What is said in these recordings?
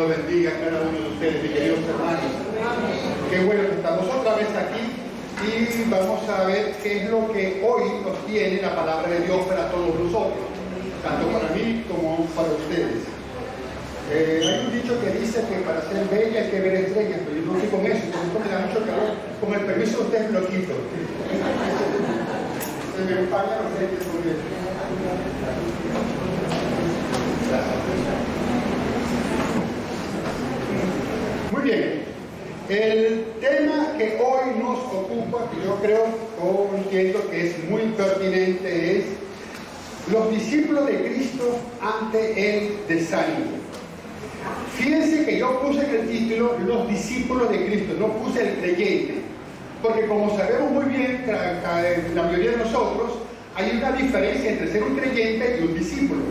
los bendiga a cada uno de ustedes, mis queridos hermanos. Qué bueno que estamos otra vez aquí y vamos a ver qué es lo que hoy nos tiene la palabra de Dios para todos nosotros, tanto para mí como para ustedes. Hay un dicho que dice que para ser bella hay que ver estrellas, pero yo no estoy con eso, porque esto me da mucho calor. Con el permiso de ustedes me lo quito. Se me empañan los lentes con eso. Muy bien, el tema que hoy nos ocupa, que yo creo o entiendo que es muy pertinente, es los discípulos de Cristo ante el desánimo. Fíjense que yo puse en el título los discípulos de Cristo, no puse el creyente, porque como sabemos muy bien, la mayoría de nosotros, hay una diferencia entre ser un creyente y un discípulo.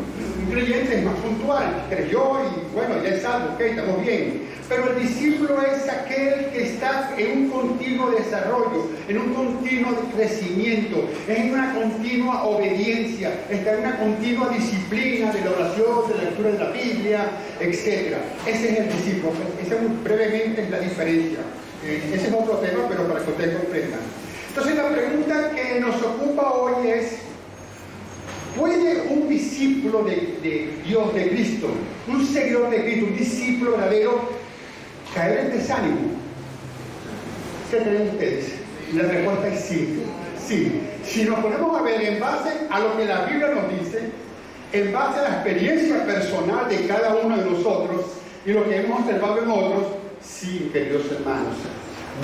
Un creyente es más puntual, creyó y bueno, ya es algo, ok, estamos bien. Pero el discípulo es aquel que está en un continuo desarrollo, en un continuo crecimiento, en una continua obediencia, está en una continua disciplina de la oración, de la lectura de la Biblia, etc. Ese es el discípulo. Esa brevemente es la diferencia. Ese es otro tema, pero para que ustedes comprendan. Entonces la pregunta que nos ocupa hoy es: ¿puede un discípulo de Dios, de Cristo, un seguidor de Cristo, un discípulo verdadero, caer en desánimo? ¿Qué creen ustedes? La respuesta es sí. Sí. Si nos ponemos a ver en base a lo que la Biblia nos dice, en base a la experiencia personal de cada uno de nosotros y lo que hemos observado en otros, sí, queridos hermanos.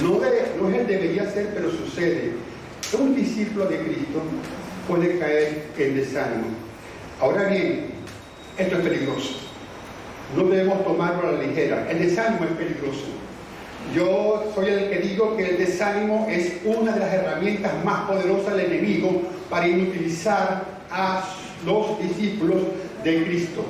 No es el debería ser, pero sucede. Un discípulo de Cristo puede caer en desánimo. Ahora bien, esto es peligroso. No debemos tomarlo a la ligera. El desánimo es peligroso. Yo soy el que digo que el desánimo es una de las herramientas más poderosas del enemigo para inutilizar a los discípulos de Cristo.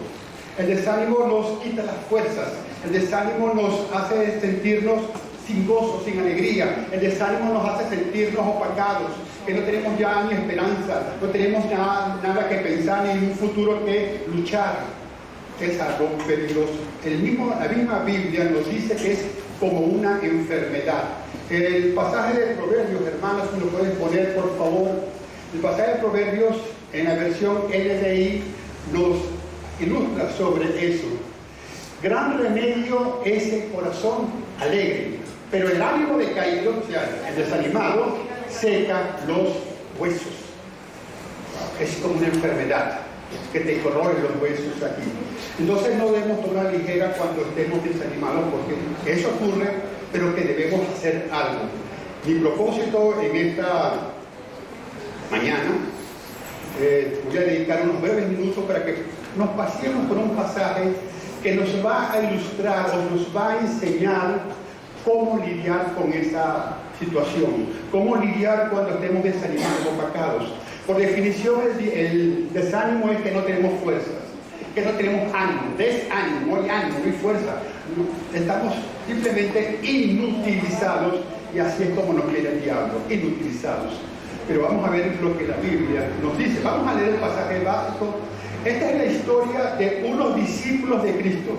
El desánimo nos quita las fuerzas. El desánimo nos hace sentirnos sin gozo, sin alegría. El desánimo nos hace sentirnos opacados, que no tenemos ya ni esperanza, no tenemos ya nada que pensar ni en un futuro que luchar. Es algo peligroso. La misma Biblia nos dice que es como una enfermedad. El pasaje de Proverbios, hermanos, si lo pueden poner por favor. El pasaje de Proverbios en la versión NDI nos ilustra sobre eso. Gran remedio es el corazón alegre, pero el ánimo decaído, o sea, el desanimado, seca los huesos. Es como una enfermedad que te corroe los huesos aquí. Entonces no debemos tomar ligera cuando estemos desanimados, porque eso ocurre, pero que debemos hacer algo. Mi propósito en esta mañana, voy a dedicar unos breves minutos para que nos paseemos por un pasaje que nos va a ilustrar o nos va a enseñar cómo lidiar con esa situación, cómo lidiar cuando estemos desanimados o opacados. Por definición, el desánimo es que no tenemos fuerzas, que no tenemos ánimo, desánimo, no hay fuerza. Estamos simplemente inutilizados, y así es como nos quiere el diablo, inutilizados. Pero vamos a ver lo que la Biblia nos dice. Vamos a leer el pasaje básico. Esta es la historia de unos discípulos de Cristo.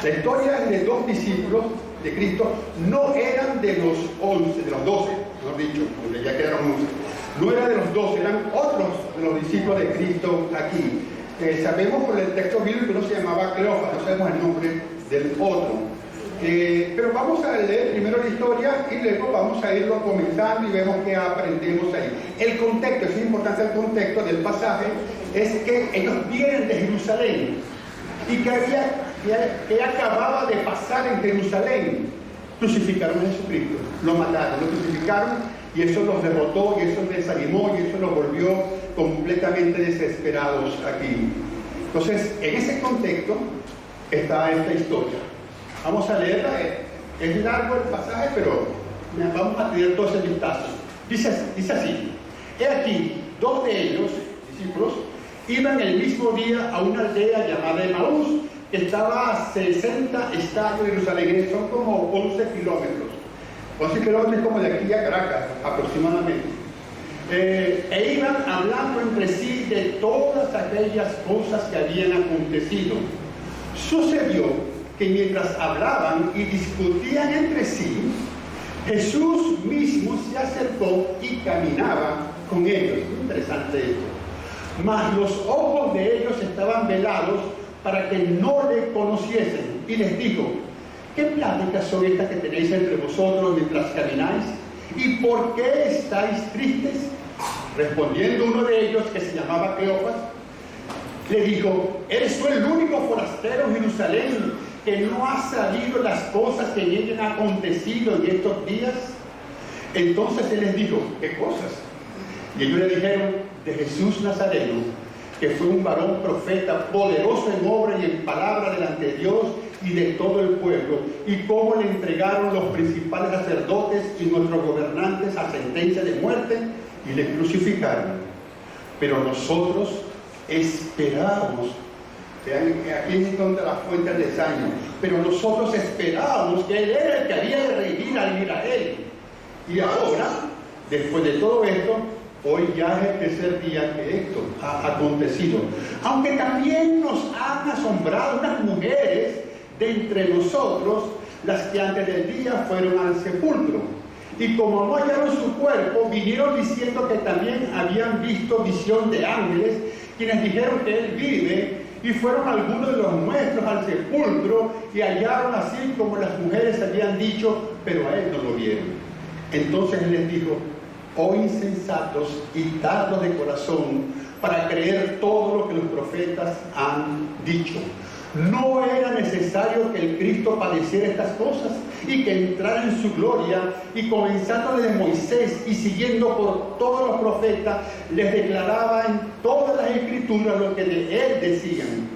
La historia es de dos discípulos de Cristo. No eran de los 11, de los 12, mejor dicho, porque ya quedaron 11. No eran de los 12, eran otros de los discípulos de Cristo aquí. Sabemos por el texto bíblico que uno se llamaba Cleofas, no sabemos el nombre del otro. Pero vamos a leer primero la historia y luego vamos a irlo comentando y vemos qué aprendemos ahí. El contexto, es importante el contexto del pasaje, es que ellos vienen de Jerusalén y que acababa de pasar en Jerusalén. Crucificaron a Jesucristo, lo mataron, lo crucificaron, y eso los derrotó, y eso les desanimó, y eso los volvió completamente desesperados aquí. Entonces, en ese contexto está esta historia. Vamos a leerla. Es largo el pasaje, pero vamos a tener todo ese vistazo. Dice así: he aquí, dos de ellos, discípulos, iban el mismo día a una aldea llamada Emaús, que estaba a 60 estadios de Jerusalén. Son como 11 kilómetros. 11 kilómetros como de aquí a Caracas, aproximadamente. E iban hablando entre sí de todas aquellas cosas que habían acontecido. Sucedió que mientras hablaban y discutían entre sí, Jesús mismo se acercó y caminaba con ellos. Interesante esto. Mas los ojos de ellos estaban velados para que no le conociesen. Y les dijo: ¿qué pláticas son estas que tenéis entre vosotros mientras camináis? ¿Y por qué estáis tristes? Respondiendo uno de ellos, que se llamaba Cleofas, le dijo: ¿eres tú el único forastero en Jerusalén que no ha sabido las cosas que en ella han acontecido en estos días? Entonces él les dijo: ¿qué cosas? Y ellos le dijeron: de Jesús Nazareno, que fue un varón profeta, poderoso en obra y en palabra delante de Dios y de todo el pueblo, y cómo le entregaron los principales sacerdotes y nuestros gobernantes a sentencia de muerte y le crucificaron. Pero nosotros esperábamos, vean, aquí es donde la fuente del desánimo, pero nosotros esperábamos que Él era el que había de redimir a Israel. Y ahora, después de todo esto, hoy ya es el tercer día que esto ha acontecido. Aunque también nos han asombrado unas mujeres de entre nosotros, las que antes del día fueron al sepulcro. Y como no hallaron su cuerpo, vinieron diciendo que también habían visto visión de ángeles, quienes dijeron que Él vive, y fueron algunos de los nuestros al sepulcro y hallaron así como las mujeres habían dicho, pero a Él no lo vieron. Entonces Él les dijo: oh insensatos y tardos de corazón para creer todo lo que los profetas han dicho. ¿No era necesario que el Cristo padeciera estas cosas y que entrara en su gloria? Y comenzando desde Moisés y siguiendo por todos los profetas, les declaraba en todas las escrituras lo que de él decían.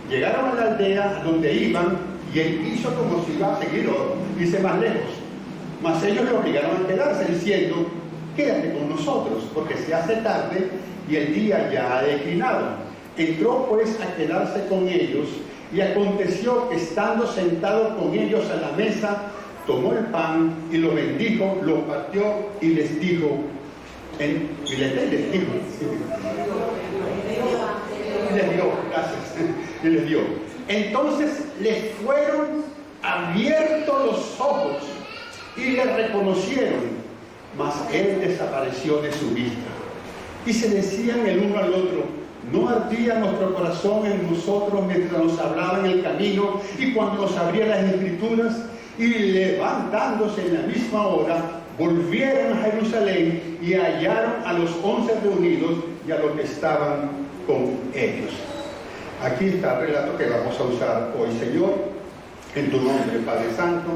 Llegaron a la aldea donde iban y él hizo como si iba a seguirlo, irse más lejos. Mas ellos le obligaron a quedarse diciendo: quédate con nosotros, porque se hace tarde y el día ya ha declinado. Entró pues a quedarse con ellos. Y aconteció que estando sentado con ellos a la mesa, tomó el pan y lo bendijo, lo partió y les dijo, y les dio. Entonces les fueron abiertos los ojos y le reconocieron, mas él desapareció de su vista. Y se decían el uno al otro: ¿no ardía nuestro corazón en nosotros mientras nos hablaba en el camino y cuando nos abría las escrituras? Y levantándose en la misma hora, volvieron a Jerusalén y hallaron a los 11 reunidos y a los que estaban con ellos. Aquí está el relato que vamos a usar hoy. Señor, en tu nombre, Padre Santo,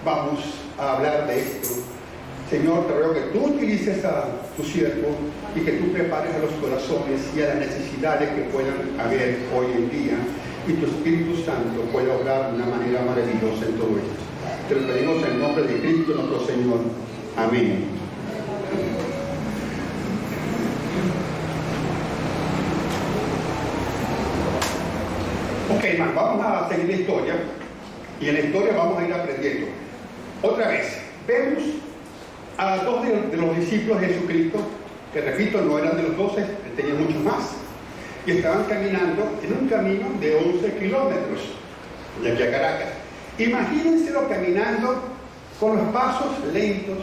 vamos a hablar de esto. Señor, te ruego que tú utilices a tu siervo y que tú prepares a los corazones y a las necesidades que puedan haber hoy en día, y tu Espíritu Santo pueda obrar de una manera maravillosa en todo esto. Te lo pedimos en el nombre de Cristo nuestro Señor. Amén. Ok, hermano, vamos a seguir la historia, y en la historia vamos a ir aprendiendo. Otra vez, vemos a dos de los discípulos de Jesucristo, que repito, no eran de los 12, tenían muchos más, y estaban caminando en un camino de 11 kilómetros de aquí a Caracas. Imagínenselo caminando con los pasos lentos,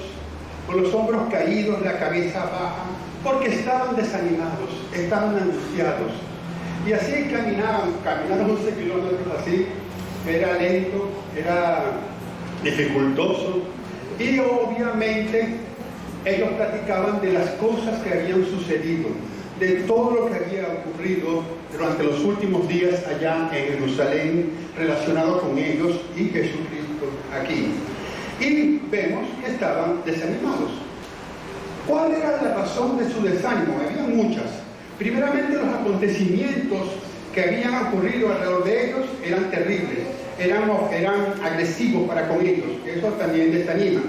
con los hombros caídos, la cabeza baja, porque estaban desanimados, estaban angustiados. Y así caminaban 11 kilómetros así, era lento, era dificultoso. Y obviamente ellos platicaban de las cosas que habían sucedido, de todo lo que había ocurrido durante los últimos días allá en Jerusalén, relacionado con ellos y Jesucristo aquí. Y vemos que estaban desanimados. ¿Cuál era la razón de su desánimo? Había muchas. Primeramente, los acontecimientos que habían ocurrido alrededor de ellos eran terribles. Eran agresivos para con ellos, eso también desanima.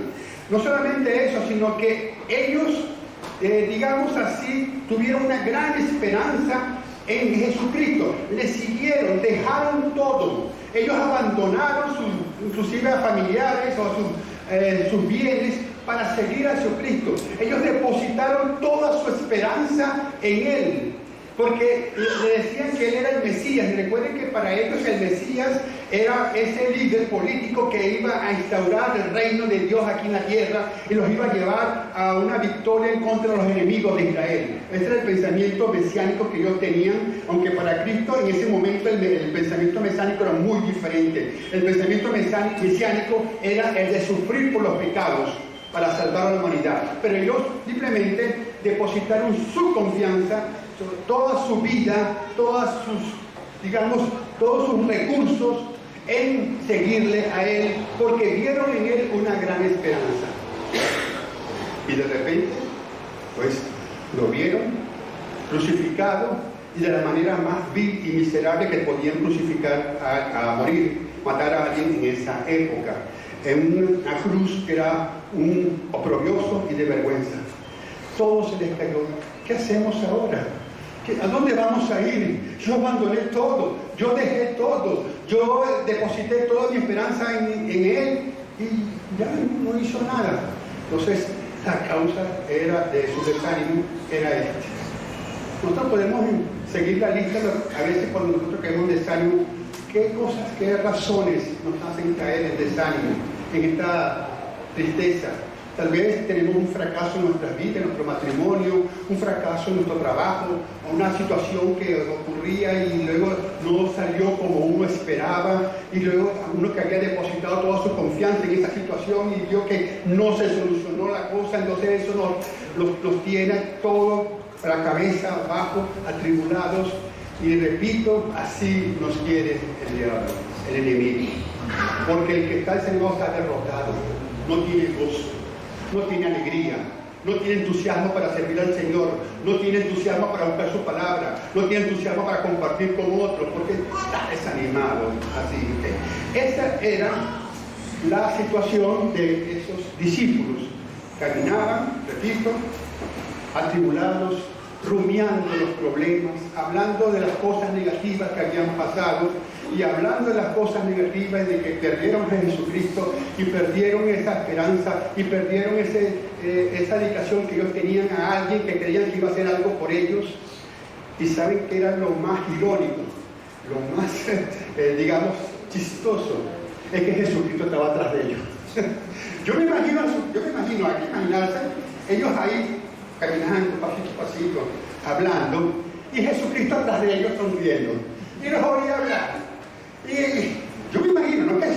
No solamente eso, sino que ellos, digamos así, tuvieron una gran esperanza en Jesucristo, le siguieron, dejaron todo. Ellos abandonaron inclusive a familiares o sus bienes para seguir a Jesucristo. Ellos depositaron toda su esperanza en Él. porque le decían que él era el Mesías. Y recuerden que para ellos el Mesías era ese líder político que iba a instaurar el reino de Dios aquí en la tierra y los iba a llevar a una victoria en contra de los enemigos de Israel. Ese era el pensamiento mesiánico que ellos tenían, aunque para Cristo en ese momento el pensamiento mesiánico era muy diferente. El pensamiento mesiánico era el de sufrir por los pecados para salvar a la humanidad. Pero ellos simplemente depositaron su confianza, toda su vida, todos sus recursos en seguirle a él, porque vieron en él una gran esperanza. Y de repente, pues, lo vieron crucificado y de la manera más vil y miserable que podían crucificar a morir, matar a alguien en esa época, en una cruz que era un oprobioso y de vergüenza. Todo se les cayó. ¿Qué hacemos ahora? ¿A dónde vamos a ir? Yo abandoné todo, yo dejé todo, yo deposité toda mi esperanza en él y ya no hizo nada. Entonces, la causa de su desánimo era esta. Nosotros podemos seguir la lista, a veces cuando nosotros caemos en desánimo, qué cosas, qué razones nos hacen caer en desánimo, en esta tristeza. Tal vez tenemos un fracaso en nuestras vidas, en nuestro matrimonio, un fracaso en nuestro trabajo, una situación que ocurría y luego no salió como uno esperaba, y luego uno que había depositado toda su confianza en esa situación y vio que no se solucionó la cosa, entonces eso los tiene todo a la cabeza abajo, atribulados. Y repito, así nos quiere el diablo, el enemigo. Porque el que está enseñado está derrotado, no tiene gozo, no tiene alegría, no tiene entusiasmo para servir al Señor, no tiene entusiasmo para buscar su palabra, no tiene entusiasmo para compartir con otros, porque está desanimado. Así que esa era la situación de esos discípulos. Caminaban, repito, atribulados, rumiando los problemas, hablando de las cosas negativas que habían pasado y hablando de las cosas negativas de que perdieron a Jesucristo y perdieron esa esperanza y perdieron esa dedicación que ellos tenían a alguien que creían que iba a hacer algo por ellos. Y saben que era lo más irónico, lo más, digamos, chistoso, es que Jesucristo estaba atrás de ellos. Yo me imagino, hay que imaginarse, ellos ahí caminando pasito a pasito, hablando, y Jesucristo atrás de ellos sonriendo, y los oía hablar. Y yo me imagino, no que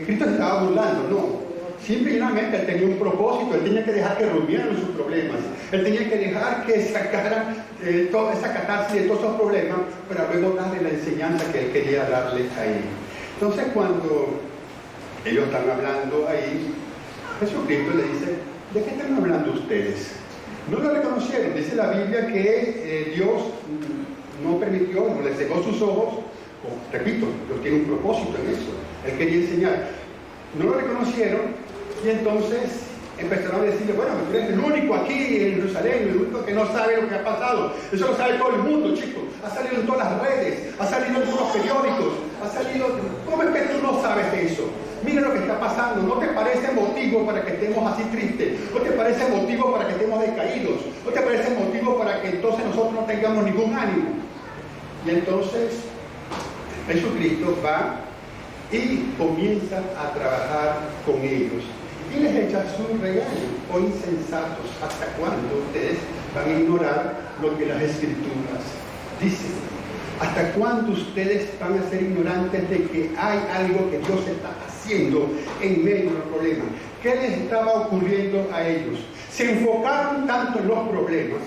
Cristo se estaba burlando, no. Simplemente él tenía un propósito, él tenía que dejar que rumieran sus problemas, él tenía que dejar que sacaran toda esa catarsis de todos esos problemas, para luego darle la enseñanza que él quería darle ahí. Entonces, cuando ellos están hablando ahí, Jesucristo le dice: ¿de qué están hablando ustedes? No lo reconocieron. Dice la Biblia que Dios no permitió, no les cegó sus ojos. Repito, Dios tiene un propósito en eso. Él quería enseñar. No lo reconocieron y entonces empezaron a decirle: bueno, tú eres el único aquí en Jerusalén, el único que no sabe lo que ha pasado. Eso lo sabe todo el mundo, chicos. Ha salido en todas las redes, ha salido en todos los periódicos, ha salido... ¿Cómo es que tú no sabes eso? Mira lo que está pasando. ¿No te parece motivo para que estemos así tristes? ¿No te parece motivo para que estemos decaídos? ¿No te parece motivo para que entonces nosotros no tengamos ningún ánimo? Y entonces Jesucristo va y comienza a trabajar con ellos y les echa su regaño: o insensatos, ¿hasta cuándo ustedes van a ignorar lo que las Escrituras dicen? ¿Hasta cuándo ustedes van a ser ignorantes de que hay algo que Dios está haciendo en medio de los problemas? ¿Qué les estaba ocurriendo a ellos? Se enfocaron tanto en los problemas,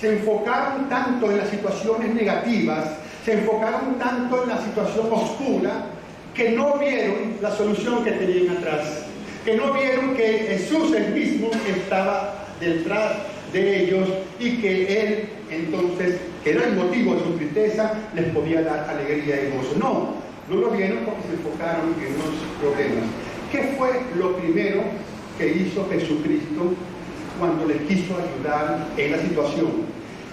se enfocaron tanto en las situaciones negativas, se enfocaron tanto en la situación oscura, que no vieron la solución que tenían atrás, que no vieron que Jesús él mismo estaba detrás de ellos y que él entonces, que era el motivo de su tristeza, les podía dar alegría y gozo. No lo vieron porque se enfocaron en los problemas. ¿Qué fue lo primero que hizo Jesucristo cuando les quiso ayudar en la situación?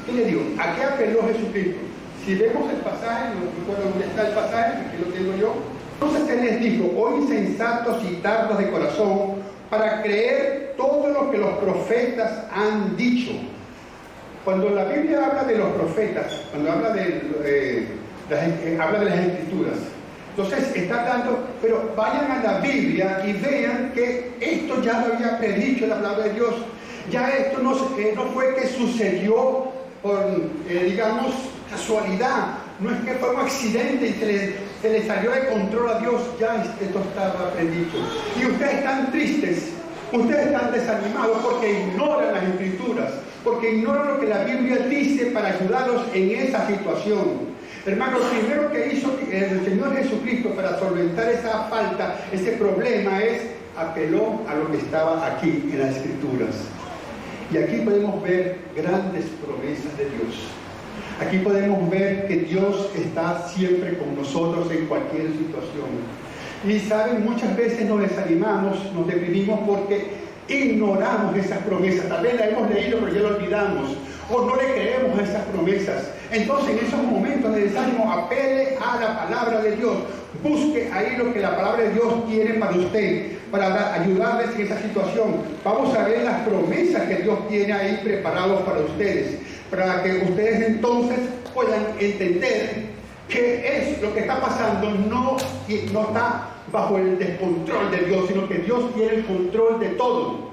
¿Qué le digo? ¿A qué apeló Jesucristo? Si vemos el pasaje, no recuerdo dónde está el pasaje, aquí lo tengo yo. Entonces él les dijo: oh insensatos y tardos de corazón, para creer todo lo que los profetas han dicho. Cuando la Biblia habla de los profetas, cuando habla de las Escrituras, entonces está hablando, pero vayan a la Biblia y vean que esto ya lo había predicho la palabra de Dios. Ya esto no fue que sucedió por, digamos, casualidad. No es que fue un accidente y se le salió de control a Dios. Ya esto estaba predicho. Y ustedes están tristes, ustedes están desanimados porque ignoran las Escrituras, porque ignoran lo que la Biblia dice para ayudarlos en esa situación. Hermano, lo primero que hizo el Señor Jesucristo para solventar esa falta, ese problema, es apeló a lo que estaba aquí en las Escrituras. Y aquí podemos ver grandes promesas de Dios. Aquí podemos ver que Dios está siempre con nosotros en cualquier situación. Y saben, muchas veces nos desanimamos, nos deprimimos porque ignoramos esas promesas. Tal vez la hemos leído pero ya lo olvidamos, o no le creemos a esas promesas. Entonces en esos momentos de desánimo, apele a la palabra de Dios. Busque ahí lo que la palabra de Dios tiene para usted, para ayudarles en esa situación. Vamos a ver las promesas que Dios tiene ahí preparados para ustedes, para que ustedes entonces puedan entender que es lo que está pasando, no está bajo el descontrol de Dios, sino que Dios tiene el control de todo.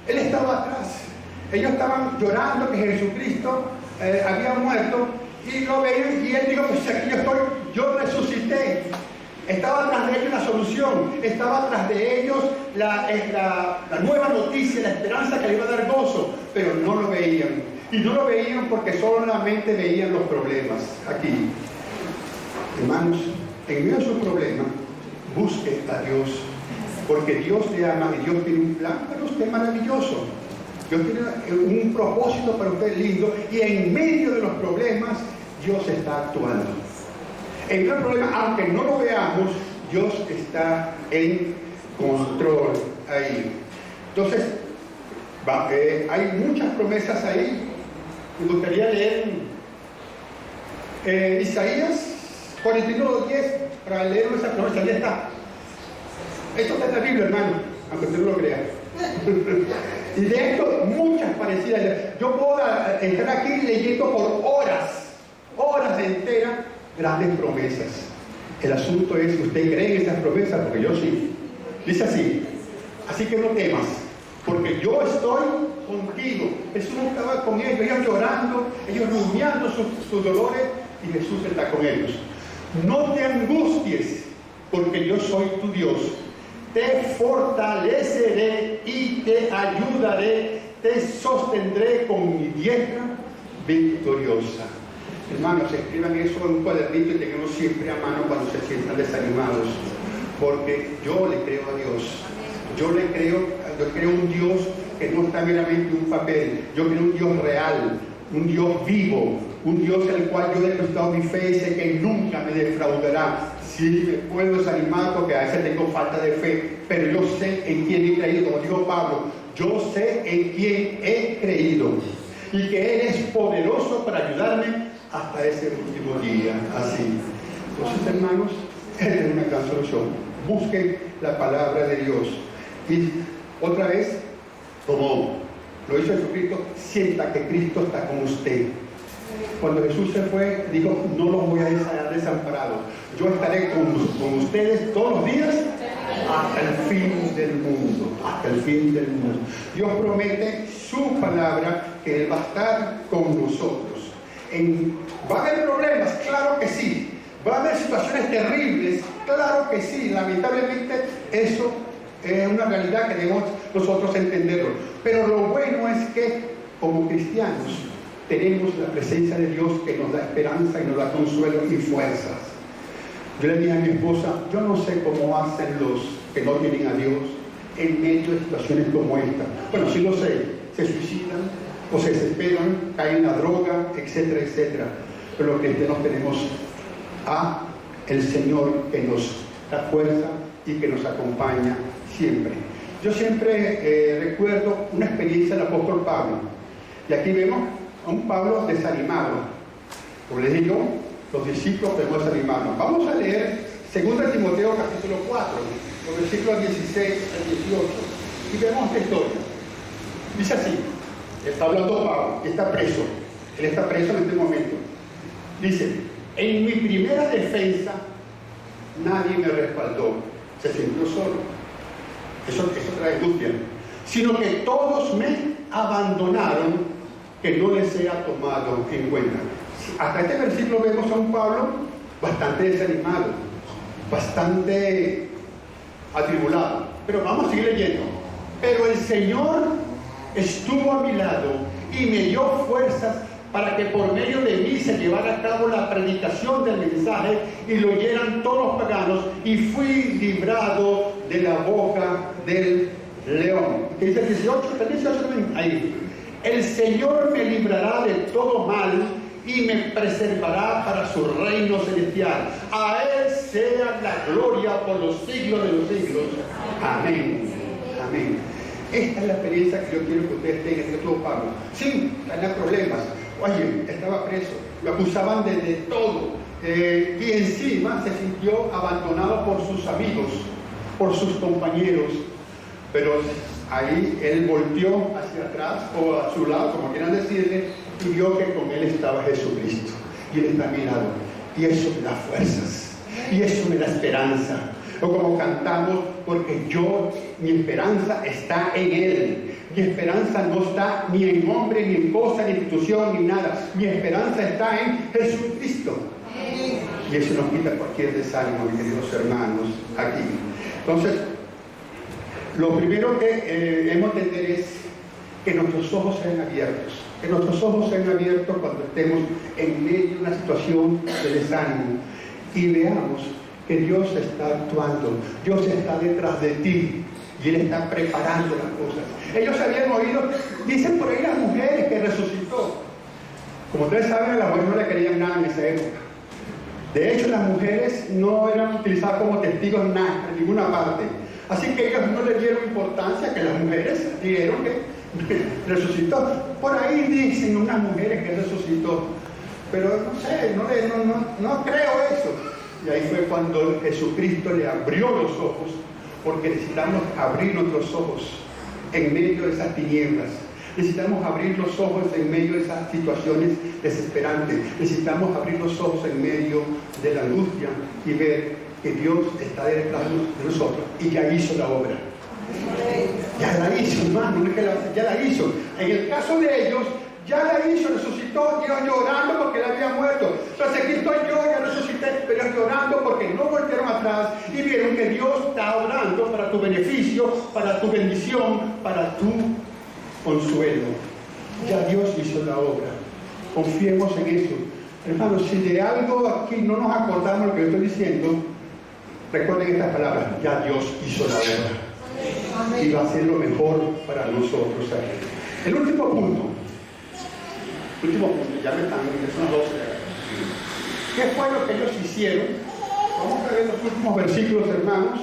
Él estaba atrás. Ellos estaban llorando que Jesucristo había muerto y lo veían y él dijo, pues aquí yo estoy, yo resucité. Estaba atrás de ellos la solución, estaba atrás de ellos la nueva noticia, la esperanza que le iba a dar gozo, pero no lo veían. Y no lo veían porque solamente veían los problemas aquí. Hermanos, en medio de su problema, busque a Dios, porque Dios le ama y Dios tiene un plan para usted maravilloso. Dios tiene un propósito para usted lindo, y en medio de los problemas Dios está actuando. En el problema, aunque no lo veamos, Dios está en control ahí. Entonces, hay muchas promesas ahí. Me gustaría leer Isaías 41:10 para leer esa promesa. Ya está. Esto está en la Biblia, hermano, aunque usted no lo crea. Y de esto, muchas parecidas. Yo puedo estar aquí leyendo por horas enteras, grandes promesas. El asunto es si usted cree en esas promesas, porque yo sí. Dice así: así que no temas, porque yo estoy contigo. Jesús estaba con ellos llorando, ellos rumiando sus dolores, y Jesús está con ellos. No te angusties, porque yo soy tu Dios. Te fortaleceré y te ayudaré, te sostendré con mi diestra victoriosa. Hermanos, escriban eso en un cuadernito y tenganlo siempre a mano cuando se sientan desanimados, porque yo le creo a Dios. Yo creo un Dios que no está meramente en un papel. Yo creo un Dios real, un Dios vivo, un Dios en el cual yo he depositado mi fe y sé que nunca me defraudará. Sí, me puedo desanimar porque a veces tengo falta de fe, pero yo sé en quién he creído. Como dijo Pablo, yo sé en quién he creído y que Él es poderoso para ayudarme hasta ese último día. Así. Entonces, hermanos, esta es una gran solución. Busquen la palabra de Dios. Y otra vez, como lo hizo Jesucristo, sienta que Cristo está con usted. Cuando Jesús se fue, dijo, no los voy a dejar desamparados. Yo estaré con ustedes todos los días hasta el fin del mundo. Hasta el fin del mundo. Dios promete su palabra que Él va a estar con nosotros. ¿Va a haber problemas? Claro que sí. ¿Va a haber situaciones terribles? Claro que sí. Lamentablemente eso es una realidad que debemos nosotros entenderlo. Pero lo bueno es que como cristianos tenemos la presencia de Dios que nos da esperanza y nos da consuelo y fuerzas. Yo le dije a mi esposa, yo no sé cómo hacen los que no tienen a Dios en medio de situaciones como esta. Bueno, sí lo sé, se suicidan o se desesperan, caen en la droga, etcétera, etcétera. Pero los cristianos tenemos a el Señor que nos da fuerza y que nos acompaña siempre. Yo siempre recuerdo una experiencia del apóstol Pablo. Y aquí vemos a un Pablo desanimado. Como les digo, los discípulos podemos desanimarnos. Vamos a leer 2 Timoteo capítulo 4, los versículos 16 al 18, y vemos esta historia. Dice así, está hablando Pablo, que está preso. Él está preso en este momento. Dice, en mi primera defensa nadie me respaldó. Se sintió solo. Eso trae angustia. Sino que todos me abandonaron, que no les sea tomado en cuenta. Hasta este versículo vemos a un Pablo bastante desanimado, bastante atribulado. Pero vamos a seguir leyendo. Pero el Señor estuvo a mi lado y me dio fuerzas para que por medio de mí se llevara a cabo la predicación del mensaje y lo oyeran todos los paganos, y fui librado de la boca del león. ¿Qué dice el 18? ¿El 18 también? Ahí. El Señor me librará de todo mal y me preservará para su reino celestial. A Él sea la gloria por los siglos de los siglos. Amén. Amén. Esta es la experiencia que yo quiero que ustedes tengan, que tuvo Pablo. Sí, tenía problemas. Oye, estaba preso, lo acusaban de todo. Y encima se sintió abandonado por sus amigos, por sus compañeros. Pero ahí él volteó hacia atrás o a su lado, como quieran decirle, y vio que con él estaba Jesucristo. Y él está a mi lado. Y eso me da fuerzas. Y eso me da esperanza. O como cantamos, porque mi esperanza está en Él. Mi esperanza no está ni en hombre, ni en cosa, ni en institución, ni nada. Mi esperanza está en Jesucristo. Y eso nos quita cualquier desánimo, mis queridos hermanos, aquí. Entonces, lo primero que hemos de entender es que nuestros ojos sean abiertos. Que nuestros ojos sean abiertos cuando estemos en medio de una situación de desánimo. Y veamos que Dios está actuando, Dios está detrás de ti y Él está preparando las cosas. Ellos habían oído, dicen por ahí las mujeres que resucitó. Como ustedes saben, a las mujeres no le querían nada en esa época. De hecho, las mujeres no eran utilizadas como testigos en ninguna parte. Así que ellos no le dieron importancia que las mujeres dijeron que resucitó. Por ahí dicen unas mujeres que resucitó, pero no sé, no creo eso. Y ahí fue cuando Jesucristo le abrió los ojos, porque necesitamos abrir nuestros ojos en medio de esas tinieblas. Necesitamos abrir los ojos en medio de esas situaciones desesperantes. Necesitamos abrir los ojos en medio de la angustia y ver que Dios está detrás de nosotros y ya hizo la obra. Ya la hizo, hermano, ya la hizo. En el caso de ellos, ya la hizo, resucitó, Dios llorando porque él había muerto. Entonces aquí estoy yo, ya resucité, pero llorando porque no volvieron atrás y vieron que Dios está obrando para tu beneficio, para tu bendición, para tu consuelo. Ya Dios hizo la obra. Confiemos en eso. Hermanos, si de algo aquí no nos acordamos lo que yo estoy diciendo, recuerden estas palabras: ya Dios hizo la obra. Y va a ser lo mejor para nosotros. El último punto, ya me están, son las 12. ¿Qué fue lo que ellos hicieron? Vamos a ver los últimos versículos, hermanos,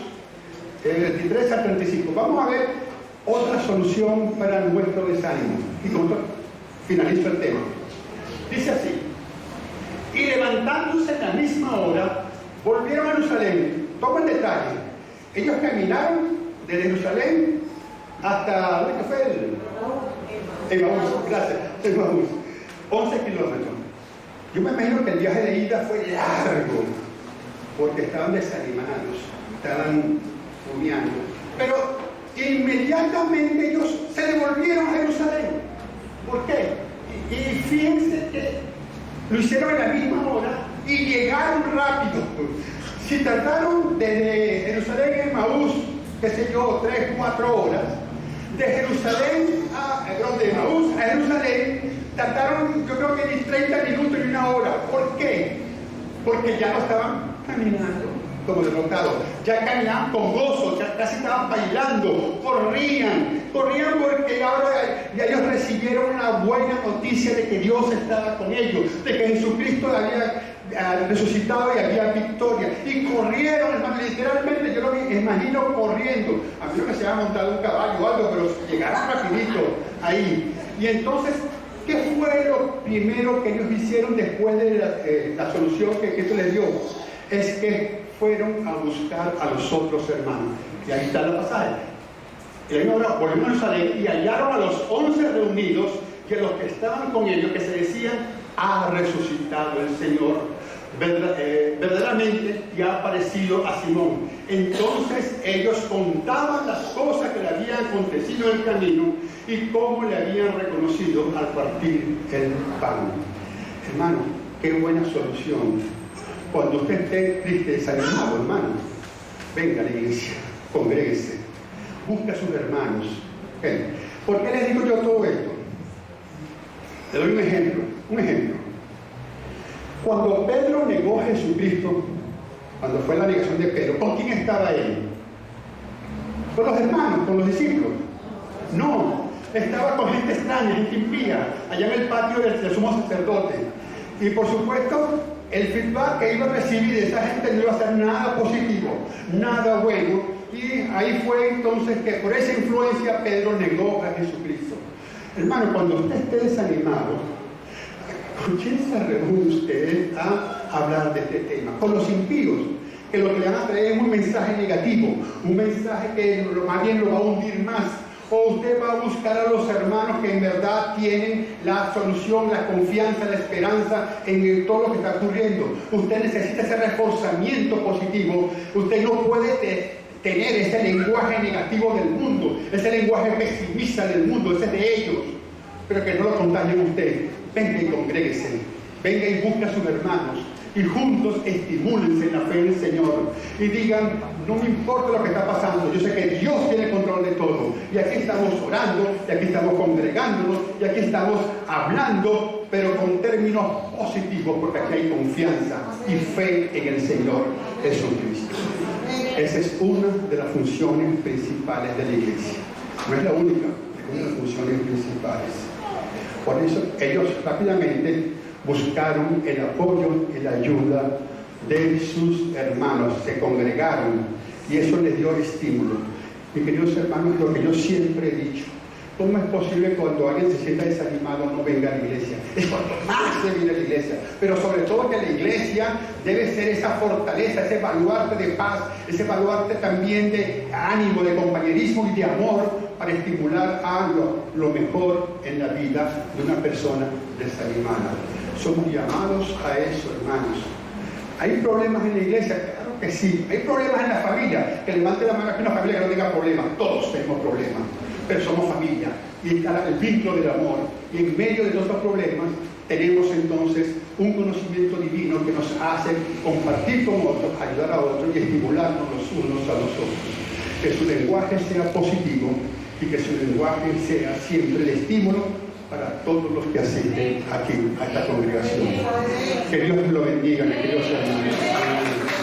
23 al 35. Vamos a ver otra solución para nuestro desánimo. Y con esto finalizo el tema. Dice así: y levantándose en la misma hora, volvieron a Jerusalén. Toma el detalle. Ellos caminaron de Jerusalén hasta, ¿dónde fue? Emaús, gracias, Emaús. 11 kilómetros. Yo me imagino que el viaje de ida fue largo, porque estaban desanimados, estaban rumiando. Pero inmediatamente ellos se devolvieron a Jerusalén. ¿Por qué? Y fíjense que lo hicieron en la misma hora y llegaron rápido. Si tardaron desde Jerusalén a Emaús, qué sé yo, 3-4 horas, de Jerusalén de Emaús a Jerusalén, tardaron, yo creo que ni 30 minutos ni una hora. ¿Por qué? Porque ya no estaban caminando como derrotados, ya caminaban con gozo, ya casi estaban bailando, corrían porque ahora ya ellos recibieron una buena noticia de que Dios estaba con ellos, de que Jesucristo había resucitado y había victoria, y corrieron, hermano, literalmente. Yo lo imagino corriendo, a menos que se haya montado un caballo o algo, pero llegaron rapidito ahí. Y entonces, ¿qué fue lo primero que ellos hicieron después de la solución que Cristo les dio? Es que fueron a buscar a los otros hermanos. Y ahí está la pasaje. Y ahí ahora volvieron a Jerusalén y hallaron a los 11 reunidos que los que estaban con ellos, que se decían, ha resucitado el Señor, verdaderamente y ha aparecido a Simón. Entonces ellos contaban las cosas que le habían acontecido en el camino y cómo le habían reconocido al partir el pan. Hermano, qué buena solución. Cuando usted esté triste, desanimado, hermano, venga a la iglesia, congréguese, busque a sus hermanos. ¿Por qué les digo yo todo esto? Le doy un ejemplo. Cuando Pedro negó a Jesucristo, cuando fue la negación de Pedro, ¿con quién estaba él? ¿Con los hermanos, con los discípulos? No, estaba con gente extraña, gente impía, allá en el patio del sumo sacerdote. Y por supuesto, el feedback que iba a recibir de esa gente no iba a ser nada positivo, nada bueno. Y ahí fue entonces que por esa influencia Pedro negó a Jesucristo. Hermano, cuando usted esté desanimado, ¿con quién se reúne usted a hablar de este tema? Con los impíos, que lo que le van a traer es un mensaje negativo, un mensaje que más bien lo va a hundir más. O usted va a buscar a los hermanos que en verdad tienen la solución, la confianza, la esperanza en todo lo que está ocurriendo. Usted necesita ese reforzamiento positivo. Usted no puede tener ese lenguaje negativo del mundo, ese lenguaje pesimista del mundo, ese es de ellos, pero que no lo contagie usted. Venga y congréguese, venga y busque a sus hermanos y juntos estimúlense en la fe del Señor y digan, no me importa lo que está pasando, yo sé que Dios tiene control de todo y aquí estamos orando, y aquí estamos congregándonos, y aquí estamos hablando, pero con términos positivos, porque aquí hay confianza y fe en el Señor Jesucristo. Esa es una de las funciones principales de la iglesia. No es la única, es una de las funciones principales. Por eso ellos rápidamente buscaron el apoyo y la ayuda de sus hermanos, se congregaron y eso les dio estímulo. Mis queridos hermanos, lo que yo siempre he dicho, ¿cómo es posible cuando alguien se sienta desanimado no venga a la iglesia? Es cuando más debe ir a la iglesia, pero sobre todo que la iglesia debe ser esa fortaleza, ese baluarte de paz, ese baluarte también de ánimo, de compañerismo y de amor para estimular a lo mejor en la vida de una persona desanimada. Somos llamados a eso, hermanos. ¿Hay problemas en la iglesia? Claro que sí. ¿Hay problemas en la familia? Que levante la mano aquí una familia que no tenga problemas. Todos tenemos problemas, pero somos familia. Y está el vínculo del amor. Y en medio de todos los problemas tenemos entonces un conocimiento divino que nos hace compartir con otros, ayudar a otros y estimularnos los unos a los otros. Que su lenguaje sea positivo y que su lenguaje sea siempre el estímulo para todos los que asisten aquí a esta congregación. Que Dios lo bendiga, mis queridos hermanos. Amén.